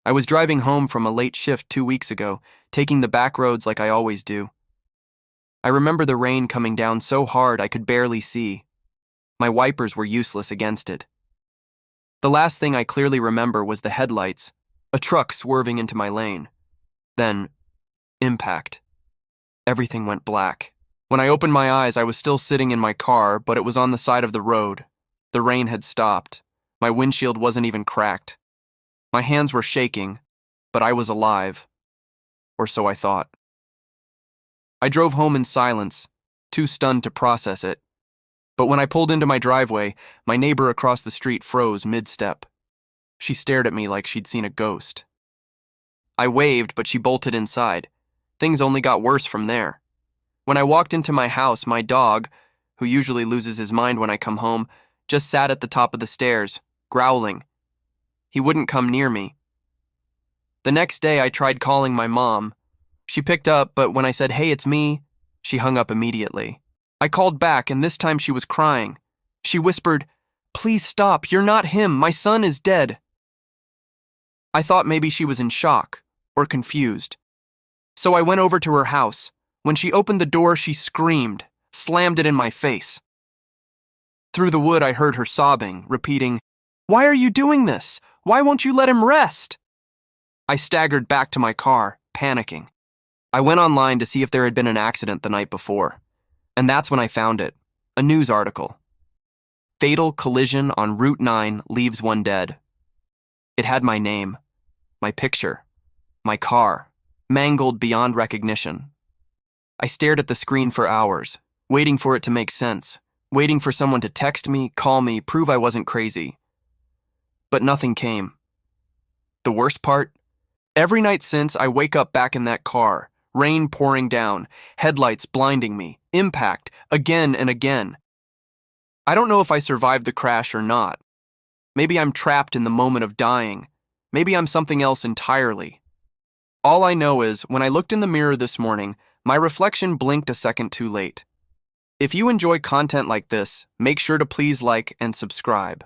I was driving home from a late shift 2 weeks ago, taking the back roads like I always do. I remember the rain coming down so hard I could barely see. My wipers were useless against it. The last thing I clearly remember was the headlights, a truck swerving into my lane. Then, impact. Everything went black. When I opened my eyes, I was still sitting in my car, but it was on the side of the road. The rain had stopped. My windshield wasn't even cracked. My hands were shaking, but I was alive. Or so I thought. I drove home in silence, too stunned to process it. But when I pulled into my driveway, my neighbor across the street froze mid-step. She stared at me like she'd seen a ghost. I waved, but she bolted inside. Things only got worse from there. When I walked into my house, my dog, who usually loses his mind when I come home, just sat at the top of the stairs, growling. He wouldn't come near me. The next day, I tried calling my mom. She picked up, but when I said, "Hey, it's me," she hung up immediately. I called back, and this time she was crying. She whispered, "Please stop, you're not him, my son is dead." I thought maybe she was in shock or confused. So I went over to her house. When she opened the door, she screamed, slammed it in my face. Through the wood, I heard her sobbing, repeating, "Why are you doing this? Why won't you let him rest?" I staggered back to my car, panicking. I went online to see if there had been an accident the night before. And that's when I found it, a news article. Fatal collision on Route 9 leaves one dead. It had my name, my picture, my car, mangled beyond recognition. I stared at the screen for hours, waiting for it to make sense, waiting for someone to text me, call me, prove I wasn't crazy. But nothing came. The worst part? Every night since, I wake up back in that car, rain pouring down, headlights blinding me, impact, again and again. I don't know if I survived the crash or not. Maybe I'm trapped in the moment of dying. Maybe I'm something else entirely. All I know is, when I looked in the mirror this morning, my reflection blinked a second too late. If you enjoy content like this, make sure to please like and subscribe.